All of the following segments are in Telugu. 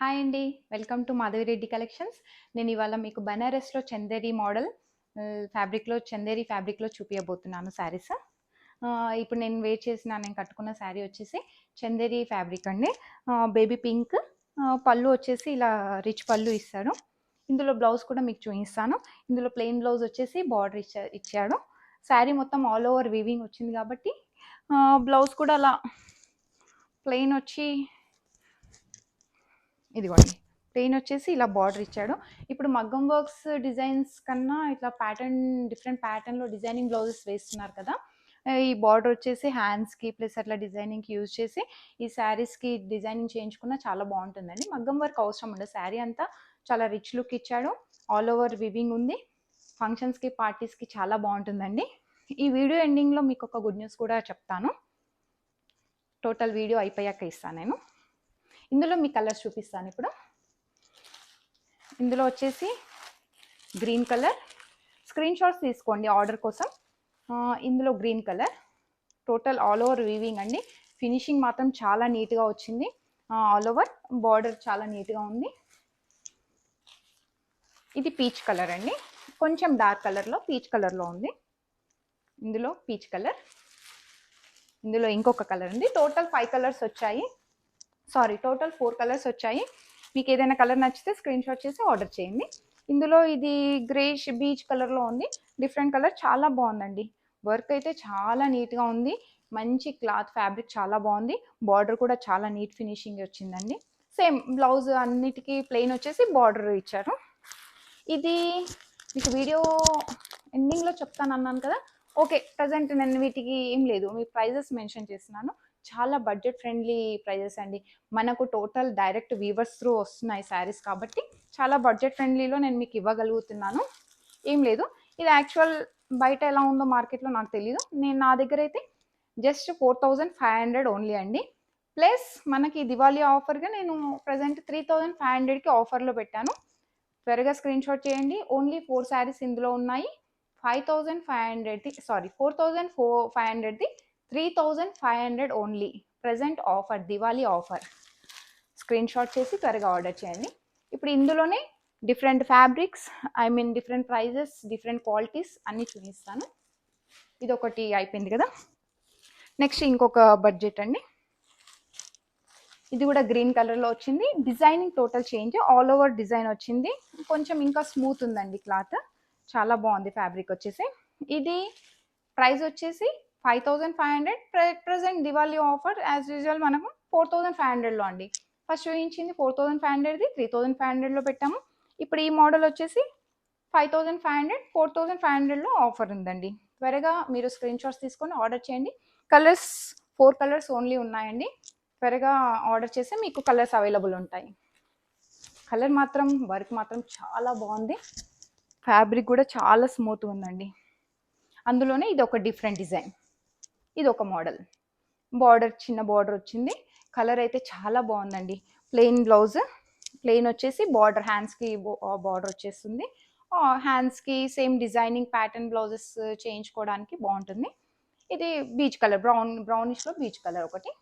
హాయ్ అండి. Welcome to Madhavi Reddy collections. నేను ఇవాళ మీకు బనారస్‌లో చందేరి మోడల్ చందేరి ఫ్యాబ్రిక్‌లో చూపియబోతున్నాను శారీస్. ఇప్పుడు నేను కట్టుకున్న శారీ వచ్చేసి చందేరి ఫ్యాబ్రిక్ అండి. బేబీ పింక్, పళ్ళు వచ్చేసి ఇలా రిచ్ పళ్ళు ఇస్తాడు. ఇందులో బ్లౌజ్ కూడా మీకు చూపిస్తాను. ఇందులో ప్లెయిన్ బ్లౌజ్ వచ్చేసి బార్డర్ ఇచ్చాడు. శారీ మొత్తం ఆల్ ఓవర్ వీవింగ్ వచ్చింది కాబట్టి బ్లౌజ్ కూడా అలా ప్లెయిన్ వచ్చి ఇదిగోండి ప్లెయిన్ వచ్చేసి ఇలా బార్డర్ ఇచ్చాడు. ఇప్పుడు మగ్గం వర్క్స్ డిజైన్స్ కన్నా ఇట్లా డిఫరెంట్ ప్యాటర్న్లో డిజైనింగ్ బ్లౌజెస్ వేస్తున్నారు కదా. ఈ బార్డర్ వచ్చేసి హ్యాండ్స్కి ప్లస్ అట్లా డిజైనింగ్కి యూజ్ చేసి ఈ శారీస్కి డిజైనింగ్ చేయించుకున్న చాలా బాగుంటుందండి. మగ్గం వర్క్ అవసరం ఉండదు. శారీ అంతా చాలా రిచ్ లుక్ ఇచ్చాడు. ఆల్ ఓవర్ వివింగ్ ఉంది. ఫంక్షన్స్కి పార్టీస్కి చాలా బాగుంటుందండి. ఈ వీడియో ఎండింగ్లో మీకు ఒక గుడ్ న్యూస్ కూడా చెప్తాను. టోటల్ వీడియో అయిపోయాక ఇస్తాను నేను. ఇందులో మీ కలర్స్ చూపిస్తాను ఇప్పుడు. ఇందులో వచ్చేసి గ్రీన్ కలర్, స్క్రీన్ షాట్స్ తీసుకోండి ఆర్డర్ కోసం. ఇందులో green colour, total all over weaving అండి. ఫినిషింగ్ మాత్రం చాలా నీట్గా వచ్చింది. ఆల్ ఓవర్ బార్డర్ చాలా నీట్గా ఉంది. ఇది పీచ్ కలర్ అండి, కొంచెం డార్క్ కలర్లో పీచ్ కలర్లో ఉంది. ఇందులో పీచ్ కలర్, ఇందులో ఇంకొక కలర్ ఉంది. టోటల్ 5 కలర్స్ వచ్చాయి. టోటల్ 4 కలర్స్ వచ్చాయి. మీకు ఏదైనా కలర్ నచ్చితే స్క్రీన్ షాట్ చేసి ఆర్డర్ చేయండి. ఇందులో ఇది గ్రేష్ బీచ్ కలర్లో ఉంది. డిఫరెంట్ కలర్, చాలా బాగుందండి. వర్క్ అయితే చాలా నీట్గా ఉంది. మంచి క్లాత్ ఫ్యాబ్రిక్ చాలా బాగుంది. బార్డర్ కూడా చాలా నీట్ ఫినిషింగ్ వచ్చిందండి. సేమ్ బ్లౌజ్ అన్నిటికీ ప్లెయిన్ వచ్చేసి బార్డర్ ఇచ్చారు. ఇది మీకు వీడియో ఎండింగ్లో చెప్తాను అన్నాను కదా. ఓకే, ప్రజెంట్ నేను వీటికి ఏం లేదు, మీ ప్రైజెస్ మెన్షన్ చేస్తున్నాను. చాలా బడ్జెట్ ఫ్రెండ్లీ ప్రైజెస్ అండి. మనకు టోటల్ డైరెక్ట్ వీవర్స్ త్రూ వస్తున్నాయి శారీస్ కాబట్టి చాలా బడ్జెట్ ఫ్రెండ్లీలో నేను మీకు ఇవ్వగలుగుతున్నాను. ఏం లేదు, ఇది యాక్చువల్ బయట ఎలా ఉందో మార్కెట్లో నాకు తెలియదు. నా దగ్గర అయితే జస్ట్ 4500 ఓన్లీ అండి. ప్లస్ మనకి దివాళీ ఆఫర్గా నేను ప్రజెంట్ 3500కి ఆఫర్లో పెట్టాను. త్వరగా స్క్రీన్ షాట్ చేయండి. ఓన్లీ 4 శారీస్ ఇందులో ఉన్నాయి. 4500ది 4500ది 3500 only. Present offer, Diwali offer. Screenshot చేసి త్వరగా ఆర్డర్ చేయండి. ఇప్పుడు ఇందులోనే different fabrics, different prices, different qualities అన్నీ చూపిస్తాను. ఇది ఒకటి అయిపోయింది కదా. నెక్స్ట్ ఇంకొక బడ్జెట్ అండి. ఇది కూడా గ్రీన్ కలర్లో వచ్చింది. Designing total change, all over design వచ్చింది. కొంచెం ఇంకా స్మూత్ ఉందండి క్లాత్, చాలా బాగుంది ఫ్యాబ్రిక్ వచ్చేసి. ఇది ప్రైస్ వచ్చేసి 5500. Present Diwali offer as usual మనకు 4500లో అండి. ఫస్ట్ చూపించింది 4500ది 3500లో పెట్టాము. ఇప్పుడు ఈ మోడల్ వచ్చేసి 5500, 4500లో ఆఫర్ ఉందండి. త్వరగా మీరు స్క్రీన్ షాట్స్ తీసుకొని ఆర్డర్ చేయండి. కలర్స్ 4 కలర్స్ ఓన్లీ ఉన్నాయండి. త్వరగా ఆర్డర్ చేస్తే మీకు కలర్స్ అవైలబుల్ ఉంటాయి. కలర్ మాత్రం, వర్క్ మాత్రం చాలా బాగుంది. ఫ్యాబ్రిక్ కూడా చాలా స్మూత్ ఉందండి. అందులోనే ఇది ఒక డిఫరెంట్ డిజైన్, ఇది ఒక మోడల్. బార్డర్ చిన్న బార్డర్ వచ్చింది. కలర్ అయితే చాలా బాగుందండి. ప్లెయిన్ బ్లౌజ్, ప్లెయిన్ వచ్చేసి బార్డర్ హ్యాండ్స్కి బార్డర్ వచ్చేస్తుంది. హ్యాండ్స్కి సేమ్ డిజైనింగ్ ప్యాటర్న్ బ్లౌజెస్ చేయించుకోవడానికి బాగుంటుంది. ఇది బీచ్ కలర్, బ్రౌనిష్లో బీచ్ కలర్ ఒకటి.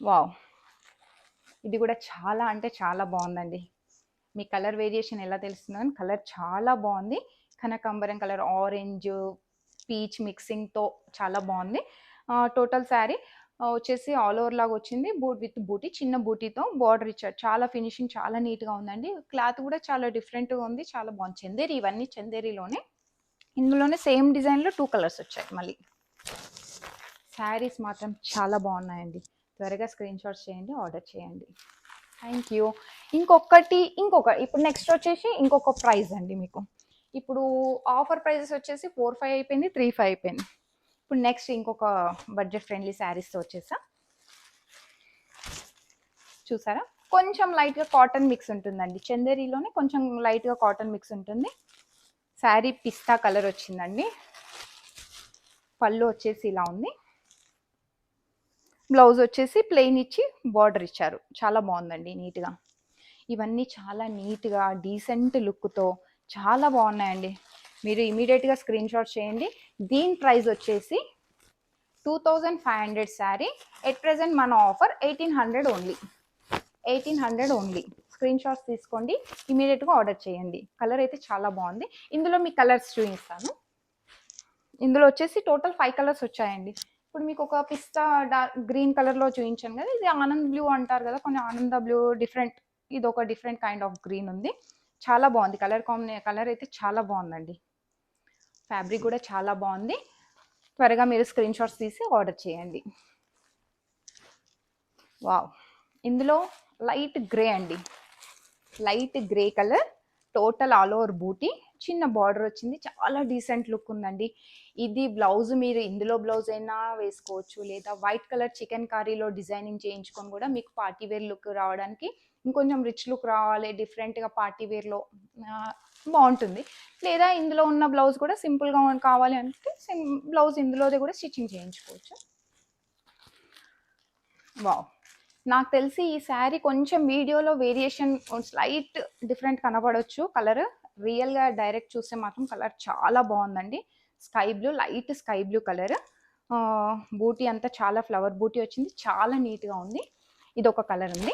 వావ్, ఇది కూడా చాలా అంటే చాలా బాగుందండి. మీ కలర్ వేరియేషన్ ఎలా తెలుస్తుందని, కలర్ చాలా బాగుంది. కనకాంబరం కలర్, ఆరెంజ్, పీచ్ మిక్సింగ్తో చాలా బాగుంది. టోటల్ శారీ వచ్చేసి ఆల్ ఓవర్ లాగా వచ్చింది. విత్ బూటీ, చిన్న బూటీతో బార్డర్ ఇచ్చారు. చాలా ఫినిషింగ్ చాలా నీట్గా ఉందండి. క్లాత్ కూడా చాలా డిఫరెంట్గా ఉంది, చాలా బాగుంది. చందేరి, ఇవన్నీ చందేరిలోనే. ఇందులోనే సేమ్ డిజైన్లో 2 కలర్స్ వచ్చాయి మళ్ళీ. శారీస్ మాత్రం చాలా బాగున్నాయండి. త్వరగా స్క్రీన్ షాట్స్ చేయండి, ఆర్డర్ చేయండి. Thank you. ఇప్పుడు నెక్స్ట్ వచ్చేసి ఇంకొక ప్రైస్ అండి. మీకు ఇప్పుడు ఆఫర్ ప్రైజెస్ వచ్చేసి 4500 అయిపోయింది, 3500 అయిపోయింది. ఇప్పుడు నెక్స్ట్ ఇంకొక బడ్జెట్ ఫ్రెండ్లీ శారీస్తో వచ్చేసా. చూసారా, కొంచెం లైట్గా కాటన్ మిక్స్ ఉంటుందండి. చందేరిలోనే కొంచెం లైట్గా కాటన్ మిక్స్ ఉంటుంది. శారీ పిస్తా కలర్ వచ్చిందండి. పళ్ళు వచ్చేసి ఇలా ఉంది. బ్లౌజ్ వచ్చేసి ప్లెయిన్ ఇచ్చి బార్డర్ ఇచ్చారు. చాలా బాగుందండి నీట్గా. ఇవన్నీ చాలా నీట్గా డీసెంట్ లుక్తో చాలా బాగున్నాయండి. మీరు ఇమీడియట్గా స్క్రీన్ షాట్ చేయండి. దీని ప్రైస్ వచ్చేసి 2500 శారీ. ఎట్ ప్రెజెంట్ మన offer 1800 only. 1800 only. Screen shots తీసుకోండి, ఇమీడియట్గా ఆర్డర్ చేయండి. కలర్ అయితే చాలా బాగుంది. ఇందులో మీ కలర్స్ చూపిస్తాను. ఇందులో వచ్చేసి టోటల్ 5 కలర్స్ వచ్చాయండి. ఇప్పుడు మీకు ఒక పిస్తా గ్రీన్ కలర్లో చూపించాను కదా, ఇది ఆనంద్ బ్లూ అంటారు కదా, కొన్ని ఆనంద బ్లూ డిఫరెంట్, ఇది ఒక డిఫరెంట్ కైండ్ ఆఫ్ గ్రీన్ ఉంది. చాలా బాగుంది కలర్ అయితే చాలా బాగుందండి. ఫ్యాబ్రిక్ కూడా చాలా బాగుంది. త్వరగా మీరు స్క్రీన్ షాట్స్ తీసి ఆర్డర్ చేయండి. వావ్, ఇందులో లైట్ గ్రే అండి, light grey colour, total all over booti, చిన్న బార్డర్ వచ్చింది, చాలా డీసెంట్ లుక్ ఉందండి. ఇది బ్లౌజ్ మీరు ఇందులో బ్లౌజ్ అయినా వేసుకోవచ్చు, లేదా వైట్ కలర్ చికెన్ కర్రీలో డిజైనింగ్ చేయించుకొని కూడా మీకు పార్టీ వేర్ లుక్ రావడానికి, ఇంకొంచెం రిచ్ లుక్ రావాలి డిఫరెంట్గా పార్టీ వేర్లో బాగుంటుంది. లేదా ఇందులో ఉన్న బ్లౌజ్ కూడా సింపుల్గా కావాలి అంటే బ్లౌజ్ ఇందులోదే కూడా స్టిచ్చింగ్ చేయించుకోవచ్చు. వావ్, నాకు తెలిసి ఈ శారీ కొంచెం వీడియోలో వేరియేషన్ స్లైట్ డిఫరెంట్ కనబడవచ్చు కలర్, రియల్గా డైరెక్ట్ చూస్తే మాత్రం కలర్ చాలా బాగుందండి. Sky blue, light sky blue colour, booti అంతా చాలా ఫ్లవర్ బూటీ వచ్చింది, చాలా నీట్గా ఉంది. ఇది ఒక కలర్ ఉంది.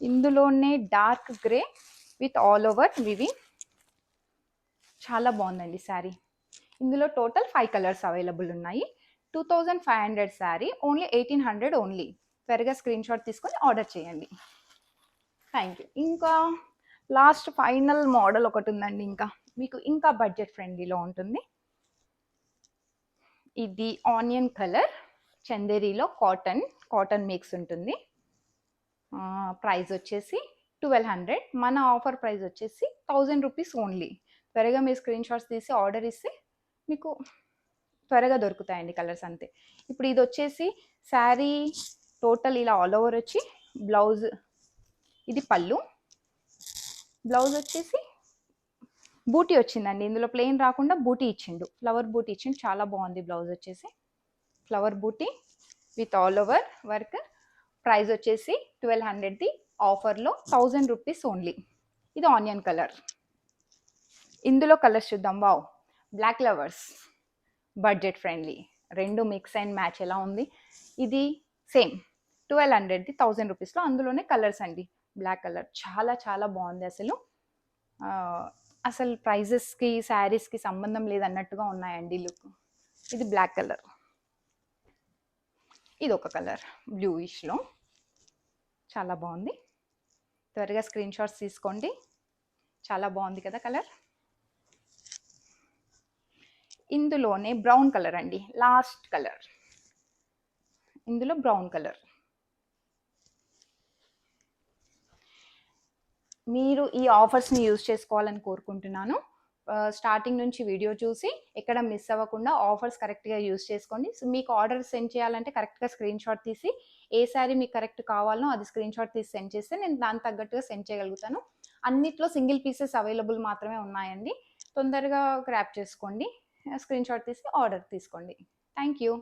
ఇందులోనే dark grey with all over weaving, చాలా బాగుందండి శారీ. ఇందులో టోటల్ 5 కలర్స్ అవైలబుల్ ఉన్నాయి. 2500 శారీ, ఓన్లీ 1800 ఓన్లీ. త్వరగా స్క్రీన్ షాట్ తీసుకొని ఆర్డర్ చేయండి. Thank you. ఇంకా లాస్ట్ ఫైనల్ మోడల్ ఒకటి ఉందండి, ఇంకా మీకు ఇంకా బడ్జెట్ ఫ్రెండ్లీలో ఉంటుంది. ఇది ఆనియన్ కలర్, చందేరీలో కాటన్ మిక్స్ ఉంటుంది. ప్రైస్ వచ్చేసి 1200, మన ఆఫర్ ప్రైస్ వచ్చేసి 1000 రూపీస్ ఓన్లీ. త్వరగా మీరు స్క్రీన్ షాట్స్ తీసి ఆర్డర్ ఇస్తే మీకు త్వరగా దొరుకుతాయండి కలర్స్ అంతే. ఇప్పుడు ఇది వచ్చేసి శారీ టోటల్ ఇలా ఆల్ ఓవర్ వచ్చి, బ్లౌజ్ ఇది పళ్ళు, బ్లౌజ్ వచ్చేసి బూటీ వచ్చిందండి. ఇందులో ప్లెయిన్ రాకుండా బూటీ ఇచ్చిండు, ఫ్లవర్ బూటీ ఇచ్చిండు, చాలా బాగుంది. బ్లౌజ్ వచ్చేసి ఫ్లవర్ బూటీ with all over work. Price వచ్చేసి 1200ది, ఆఫర్లో 1000 రూపీస్ ఓన్లీ. ఇది ఆనియన్ కలర్. ఇందులో కలర్స్ చూద్దాం. Wow, black lovers, budget friendly, రెండు మిక్స్ అండ్ మ్యాచ్ ఎలా ఉంది. ఇది సేమ్ 1200ది, 1000 రూపీస్లో. అందులోనే కలర్స్ అండి. బ్లాక్ కలర్ చాలా చాలా బాగుంది. అసలు ప్రైజెస్కి శారీస్కి సంబంధం లేదన్నట్టుగా ఉన్నాయండి లుక్. ఇది బ్లాక్ కలర్. ఇది ఒక కలర్ బ్లూయిష్లో, చాలా బాగుంది. త్వరగా స్క్రీన్ షాట్స్ తీసుకోండి. చాలా బాగుంది కదా కలర్. ఇందులోనే బ్రౌన్ కలర్ అండి, లాస్ట్ కలర్. ఇందులో బ్రౌన్ కలర్. మీరు ఈ ఆఫర్స్ని యూజ్ చేసుకోవాలని కోరుకుంటున్నాను. స్టార్టింగ్ నుంచి వీడియో చూసి ఎక్కడ మిస్ అవ్వకుండా ఆఫర్స్ కరెక్ట్గా యూజ్ చేసుకోండి. సో మీకు ఆర్డర్ సెండ్ చేయాలంటే కరెక్ట్గా స్క్రీన్ షాట్ తీసి, ఏ శారీ మీకు కరెక్ట్ కావాలనో అది స్క్రీన్ షాట్ తీసి సెండ్ చేస్తే నేను దానికి తగ్గట్టుగా సెండ్ చేయగలుగుతాను. అన్నిట్లో సింగిల్ పీసెస్ అవైలబుల్ మాత్రమే ఉన్నాయండి. తొందరగా గ్రాప్ చేసుకోండి, స్క్రీన్ షాట్ తీసి ఆర్డర్ తీసుకోండి. Thank you.